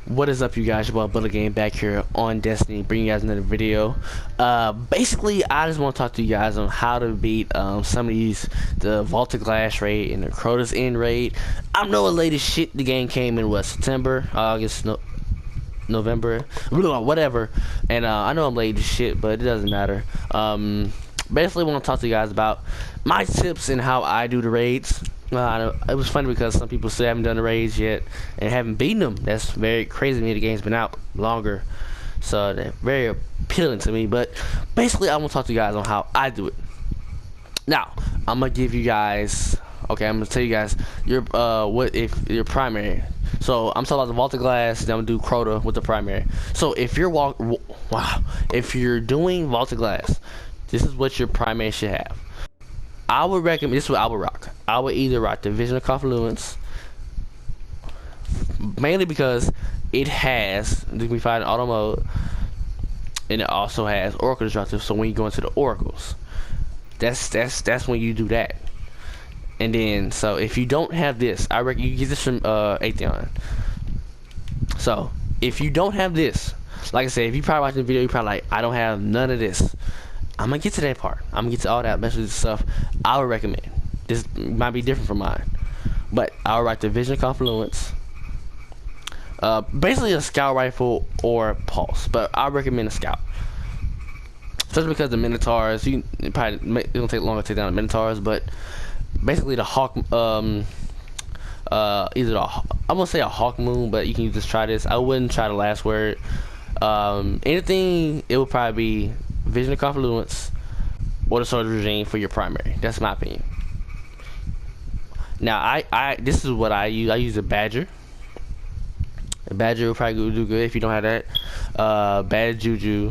What is up, you guys? Your boy Bullet Game back here on Destiny, bringing you guys another video. Basically, I just want to talk to you guys on how to beat some of these, the Vaulted Glass raid and the Crota's End raid. I know the latest shit. The game came in what, September, August, November, whatever. And I know I'm late as shit, but it doesn't matter. Basically, I want to talk to you guys about my tips and how I do the raids. It was funny because some people still haven't done the raids yet and haven't beaten them. That's very crazy to me. The game's been out longer, so they're very appealing to me. But basically, I want to talk to you guys on how I do it. Now, I'm gonna give you guys. Okay, I'm gonna tell you guys your what if your primary. So I'm talking about the Vaulted Glass. Then I'm gonna do Crota with the primary. So if you're if you're doing Vaulted Glass, this is what your primary should have. I would recommend, this is what I would rock. I would either rock the Vision of Confluence, mainly because it has, you can find in auto mode, and it also has Oracle Disruptive. So when you go into the Oracles, that's when you do that. And then, so if you don't have this, I reckon you get this from Atheon. So if you don't have this, like I said, if you probably watching the video, you're probably like, I don't have none of this. I'm gonna get to that part. I'm gonna get to all that message stuff. I would recommend. This might be different from mine, but I would write the Vision Confluence. Basically a scout rifle or pulse, but I recommend a scout. Just because the Minotaurs, it's gonna take longer to take down the Minotaurs, but basically the Hawk, either I'm gonna say a Hawk Moon, but you can just try this. I wouldn't try the last word. Anything, it would probably be Vision of Confluence or the Sword Regime for your primary. That's my opinion. Now, this is what I use. I use a Badger. A Badger will probably do good if you don't have that. Bad Juju.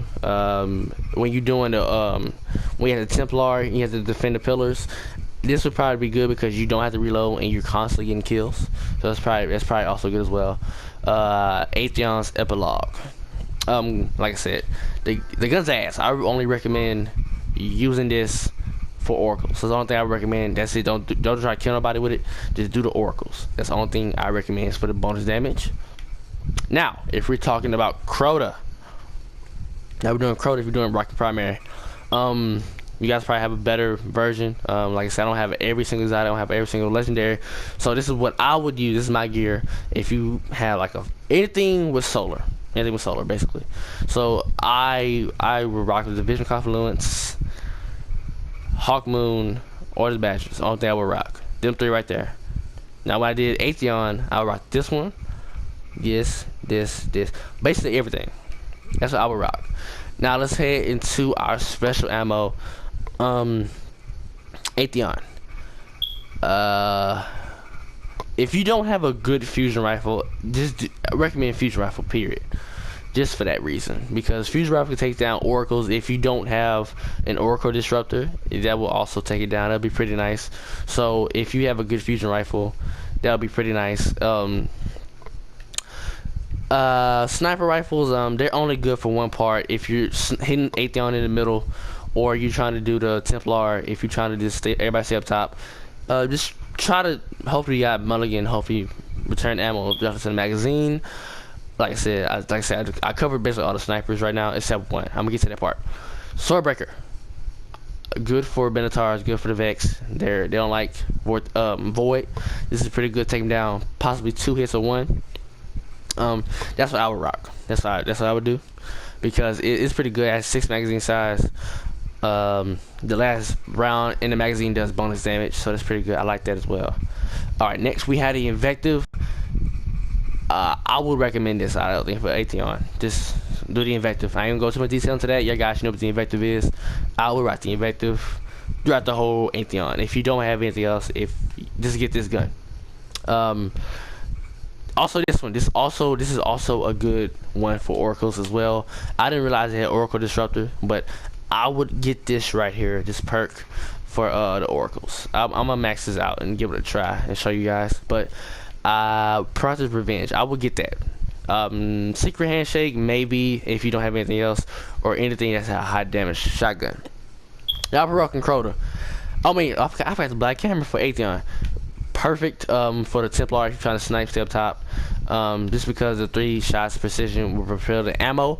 When you're doing the when you have the Templar, you have to defend the pillars. This would probably be good because you don't have to reload and you're constantly getting kills. So that's probably also good as well. Atheon's Epilogue. Like I said, the gun's ass. I only recommend using this for oracles. So the only thing I recommend. That's it. Don't try to kill nobody with it. Just do the oracles. That's the only thing I recommend is for the bonus damage. Now, if we're talking about Crota, now we're doing Crota. If you're doing Rocket Primary, you guys probably have a better version. Like I said, I don't have every single exotic. I don't have every single legendary. So this is what I would use. This is my gear. If you have like anything with solar. Anything with solar, basically. So I would rock with the Vision Confluence, Hawk Moon, or the Badgers. All thing I would rock. Them three right there. Now when I did Atheon, I would rock this one, this, basically everything. That's what I would rock. Now let's head into our special ammo. Atheon. If you don't have a good fusion rifle, just recommend fusion rifle, period. Just for that reason, because fusion rifle can take down oracles. If you don't have an oracle disruptor, that will also take it down. That'll be pretty nice. So if you have a good fusion rifle, that'll be pretty nice. Sniper rifles, they're only good for one part. If you're hitting Atheon in the middle, or you're trying to do the Templar, if you're trying to just everybody stay up top, just try to, hopefully you got mulligan, hopefully return ammo to the magazine. Like I said, I covered basically all the snipers right now except one. I'm gonna get to that part. Swordbreaker, good for Minotaurs, good for the Vex. They don't like Void. This is pretty good. Take them down, possibly 2 hits or 1. That's what I would rock. That's what I would do, because it's pretty good at 6 magazine size. The last round in the magazine does bonus damage, so that's pretty good. I like that as well. Alright, next we had the Invective. I would recommend this, I don't think, for Atheon. Just do the Invective. I ain't gonna go too much detail into that. You guys know what the Invective is. I would rock the Invective throughout the whole Atheon. If you don't have anything else, just get this gun. Also this one. This is also a good one for oracles as well. I didn't realize it had Oracle Disruptor, but I would get this right here, this perk for the oracles. I'm gonna max this out and give it a try and show you guys. But Prophet's Revenge, I would get that. Secret Handshake, maybe, if you don't have anything else, or anything that's a high damage shotgun. Now we're rocking Crota. I forgot the black camera for Atheon. perfect for the Templar if you're trying to snipe, stay up top. Just because the 3 shots precision will propel the ammo,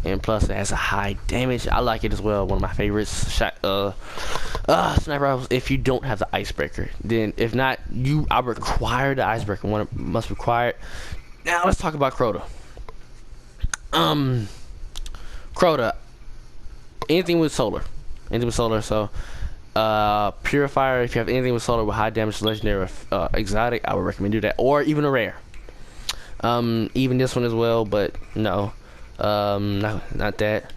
and plus it has a high damage. I like it as well. One of my favorites. Sniper rifles. If you don't have the icebreaker, then if not, I require the icebreaker. One must require it. Now let's talk about crota. Crota. Anything with solar. So purifier, if you have anything with solar with high damage, legendary, exotic, I would recommend do that, or even a rare. Even this one as well, but no, not that.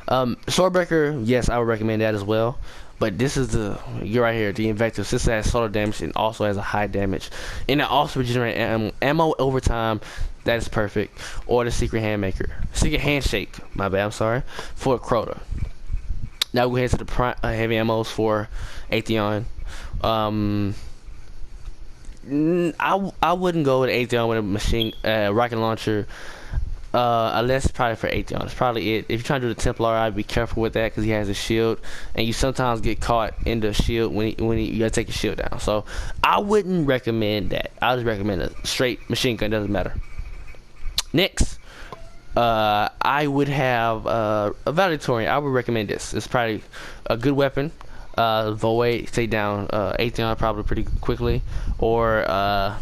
Swordbreaker, yes, I would recommend that as well, but this is you're right here, the invective. This has solar damage and also has a high damage, and it also regenerates ammo over time. That is perfect. Or the secret handshake, my bad, I'm sorry, for crota. Now we head to the heavy ammos for Atheon. I wouldn't go with Atheon with a machine rocket launcher, unless probably for Atheon. It's probably it. If you're trying to do the Templar, I'd be careful with that because he has a shield, and you sometimes get caught in the shield when you gotta take your shield down. So I wouldn't recommend that. I just recommend a straight machine gun. Doesn't matter. Next, I would have a valedictorian. I would recommend this. It's probably a good weapon. Void, take down Atheon probably pretty quickly, or for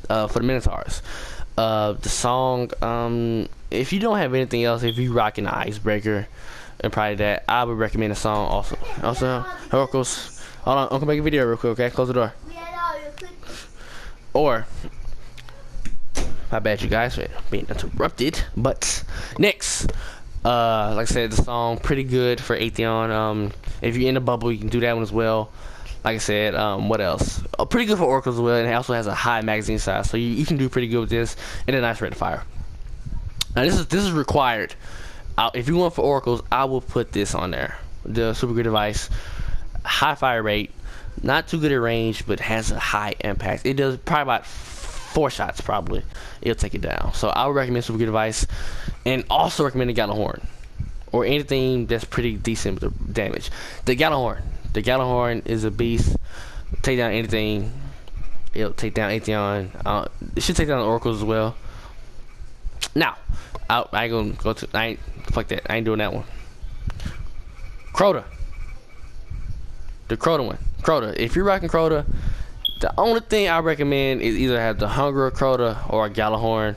the Minotaurs. The song, if you don't have anything else, if you rocking the icebreaker and probably that, I would recommend a song also. Oracles. Hold on, I'm gonna make a video real quick, okay? Close the door. Or my bad, you guys, for being interrupted. But next, like I said, the song pretty good for Atheon. If you're in the bubble, you can do that one as well. Like I said, what else? Pretty good for Oracles as well, and it also has a high magazine size, so you can do pretty good with this, and a nice rate of fire. Now this is required. If you want for Oracles, I will put this on there. The super good device, high fire rate, not too good at range, but has a high impact. It does probably about 4 shots probably. It'll take it down. So I would recommend super good device, and also recommend the Gallahorn, or anything that's pretty decent with the damage. The Gallahorn is a beast. Take down anything. It'll take down Atheon. It should take down the Oracles as well. Now, I ain't gonna go to. Fuck that. I ain't doing that one. Crota. The Crota one. Crota. If you're rocking Crota, the only thing I recommend is either have the Hunger Crota or a Gallahorn.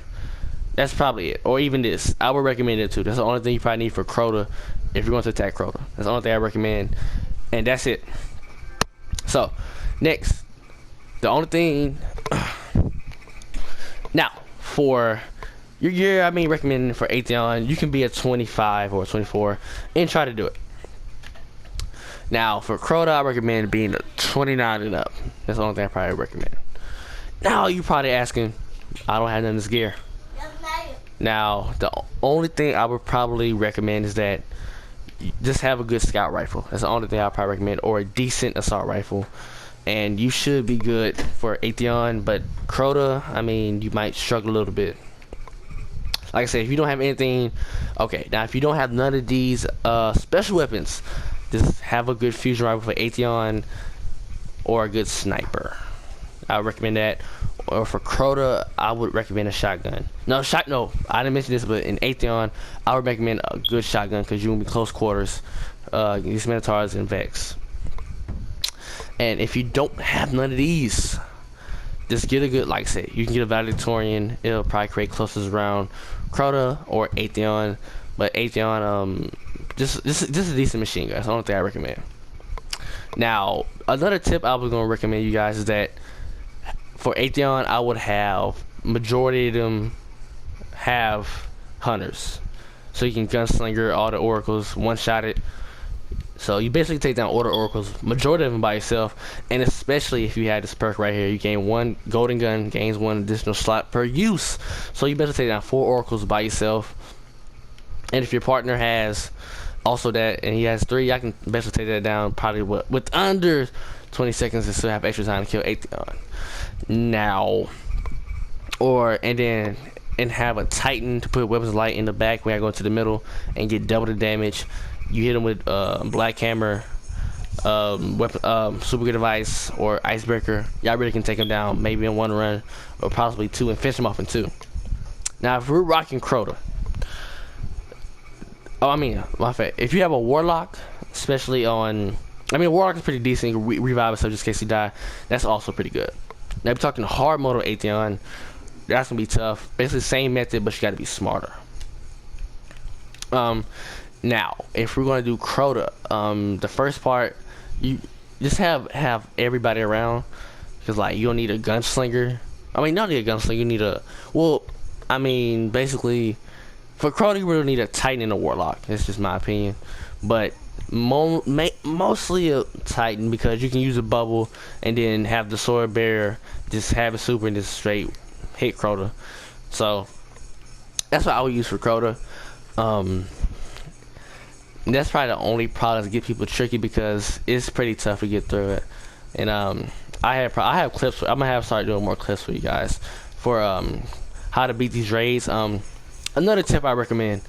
That's probably it. Or even this. I would recommend it too. That's the only thing you probably need for Crota if you're going to attack Crota. That's the only thing I recommend. And that's it. So, next. The only thing. Now, for your gear, I mean, recommending for Atheon, you can be a 25 or a 24 and try to do it. Now, for Crota, I recommend being a 29 and up. That's the only thing I probably recommend. Now, you're probably asking, I don't have none of this gear. Now, the only thing I would probably recommend is that you just have a good scout rifle. That's the only thing I probably recommend, or a decent assault rifle. And you should be good for Atheon, but Crota, I mean, you might struggle a little bit. Like I said, if you don't have anything, okay. Now, if you don't have none of these special weapons, just have a good fusion rifle for Atheon, or a good sniper. I would recommend that. Or for Crota, I would recommend a shotgun. No, I didn't mention this, but in Atheon, I would recommend a good shotgun because you're gonna be close quarters. These Minotaurs and Vex. And if you don't have none of these, just get a good, like I said, you can get a valedictorian. It'll probably create closest around Crota or Atheon. But Atheon, just a decent machine gun. That's the only thing I recommend. Now, another tip I was gonna recommend you guys is that for Atheon, I would have majority of them have hunters, so you can gunslinger all the oracles, one-shot it. So you basically take down all the oracles, majority of them by yourself, and especially if you had this perk right here, you gain 1 golden gun, gains 1 additional slot per use. So you better take down 4 oracles by yourself. And if your partner has also that, and he has 3, I can basically take that down probably with under 20 seconds and still have extra time to kill Atheon. Now, and have a Titan to put weapons of light in the back when I go into the middle and get double the damage. You hit him with Black Hammer, weapon, super good advice, or icebreaker, y'all really can take them down maybe in one run, or possibly two, and finish them off in two. Now, if we're rocking crota, oh, I mean, my fact, if you have a warlock, especially on, I mean, warlock is pretty decent. You can revive yourself just in case you die. That's also pretty good. Now, if you're talking hard mode of Atheon, that's gonna be tough. Basically, same method, but you got to be smarter. Now, if we're gonna do crota, the first part, you just have everybody around, because like you don't need a gunslinger. I mean, not need a gunslinger. You need a, well, I mean, basically, for crota, you really need a titan and a warlock. That's just my opinion, but mostly a titan, because you can use a bubble and then have the sword bearer just have a super and just straight hit crota. So that's what I would use for crota. That's probably the only product that get people tricky, because it's pretty tough to get through it. And I have clips. I'm gonna start doing more clips for you guys for how to beat these raids. Another tip I recommend.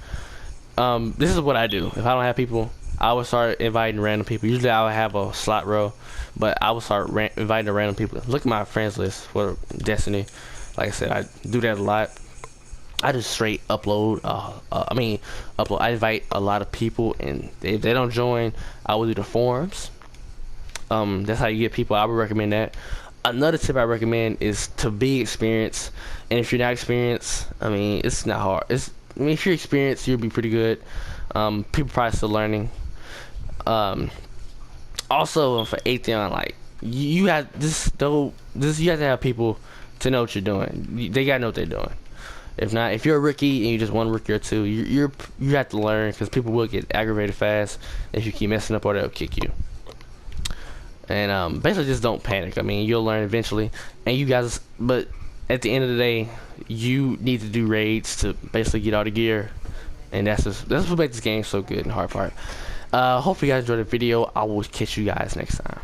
This is what I do. If I don't have people, I would start inviting random people. Usually I would have a slot row, but I would start inviting the random people. Look at my friends list for Destiny. Like I said, I do that a lot. I just straight upload. I invite a lot of people, and if they don't join, I will do the forums. That's how you get people. I would recommend that. Another tip I recommend is to be experienced. And if you're not experienced, I mean, it's not hard. If you're experienced, you'll be pretty good. People probably still learning. Also for Atheon, like you have you have to have people to know what you're doing. They gotta know what they're doing. If not, if you're a rookie and you just one rookie or two, you have to learn, because people will get aggravated fast if you keep messing up, or they'll kick you. And basically just don't panic. I mean, you'll learn eventually. And you guys, but at the end of the day, you need to do raids to basically get all the gear. And that's what makes this game so good and hard part. Hopefully you guys enjoyed the video. I will catch you guys next time.